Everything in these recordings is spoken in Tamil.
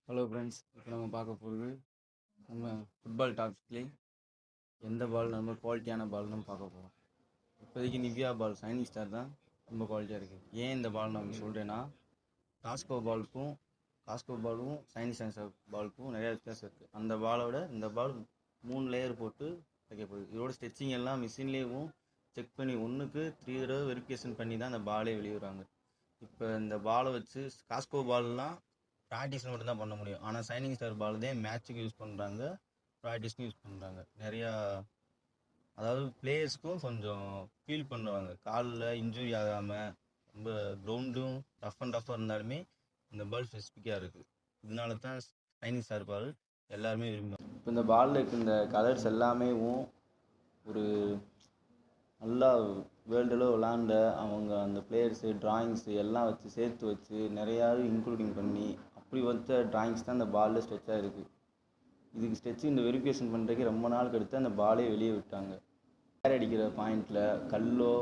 ஹலோ ஃப்ரெண்ட்ஸ், இப்போ நம்ம பார்க்க போகிறது நம்ம ஃபுட்பால் டாபிக்லேயே எந்த பால் நம்ம குவாலிட்டியான பால் நம்ம பார்க்க போகிறோம். இப்போதைக்கு நிவ்யா பால் சைனிங் ஸ்டார் தான் ரொம்ப குவாலிட்டியாக இருக்குது. ஏன் இந்த பால் நம்ம சொல்கிறேன்னா, காஸ்கோ பாலும் சைனிங் ஸ்டார் பாலுக்கும் நிறையா வித்தியாசம் இருக்குது. அந்த பாலோட இந்த பால் 3 லேயர் போட்டு வைக்கப்படுது. இதோட ஸ்ட்ரெச்சிங் எல்லாம் மிஷின்லேயும் செக் பண்ணி 1க்கு 3 தடவை வெரிஃபிகேஷன் பண்ணி தான் அந்த பாலே வெளியிடுறாங்க. இப்போ இந்த பாலை வச்சு காஸ்கோ பால்லாம் ப்ராக்டிஸ் மட்டும் தான் பண்ண முடியும். ஆனால் சைனிங் ஸ்டார் பால் தான் மேட்ச்சுக்கு யூஸ் பண்ணுறாங்க, ப்ராக்டிஸ்க்கும் யூஸ் பண்ணுறாங்க. நிறையா அதாவது பிளேயர்ஸ்க்கும் கொஞ்சம் ஃபீல் பண்ணுவாங்க, காலில் இன்ஜுரி ஆகாமல் ரொம்ப கிரவுண்டும் டஃப்பாக இருந்தாலுமே இந்த பால் ஸ்பெசிஃபிக்காக இருக்குது. இதனால தான் சைனிங் ஸ்டார் பால் எல்லாருமே விரும்புகிறாங்க. இப்போ இந்த பாலில் இருக்க இந்த கலர்ஸ் எல்லாமே ஒரு நல்லா வேர்ல்டில் விளாண்ட அவங்க அந்த பிளேயர்ஸு ட்ராயிங்ஸு எல்லாம் வச்சு சேர்த்து வச்சு நிறையாவது இன்க்ளூடிங் பண்ணி அப்படி வச்ச ட்ராயிங்ஸ் தான் அந்த பாலில் ஸ்ட்ரெச்சாக இருக்குது. இதுக்கு ஸ்ட்ரெச்சு இந்த வெரிஃபிகேஷன் பண்ணுறதுக்கு ரொம்ப நாளுக்கு அடுத்து அந்த பாலே வெளியே விட்டாங்க. வேர் அடிக்கிற பாயிண்டில் கல்லோ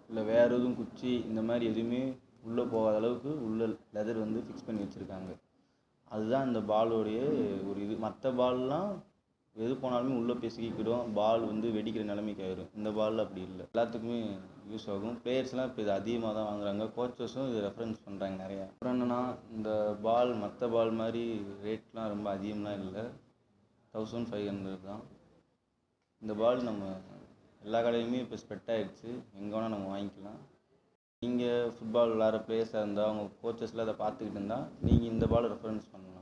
இல்லை வேறு எதுவும் குச்சி இந்த மாதிரி எதுவுமே உள்ளே போகாத அளவுக்கு உள்ள லெதர் ஃபிக்ஸ் பண்ணி வச்சுருக்காங்க. அதுதான் இந்த பாலோடைய ஒரு இது. மற்ற பால்லாம் எது போனாலுமே உள்ளே போய் சிக்கிக்கிடும், பால் வெடிக்கிற நிலைமைக்கு ஆயிடும். இந்த பால் அப்படி இல்லை, எல்லாத்துக்குமே யூஸ் ஆகும். பிளேயர்ஸ்லாம் இப்போ இது அதிகமாக தான் வாங்குறாங்க, கோச்சஸும் இது ரெஃபரன்ஸ் பண்ணுறாங்க நிறையா. அப்புறம் என்னென்னா, இந்த பால் மற்ற பால் மாதிரி ரேட்லாம் ரொம்ப அதிகம்லாம் இல்லை, 1500 தான். இந்த பால் நம்ம எல்லா கடையிலுமே இப்போ ஸ்ப்ரெட் ஆகிடுச்சு, எங்கே வேணால் நம்ம வாங்கிக்கலாம். நீங்கள் ஃபுட்பால் விளாட்ற பிளேயர்ஸாக இருந்தால் அவங்க கோச்சஸ்லாம் அதை பார்த்துக்கிட்டு இருந்தால் நீங்கள் இந்த பால் ரெஃபரன்ஸ் பண்ணலாம்.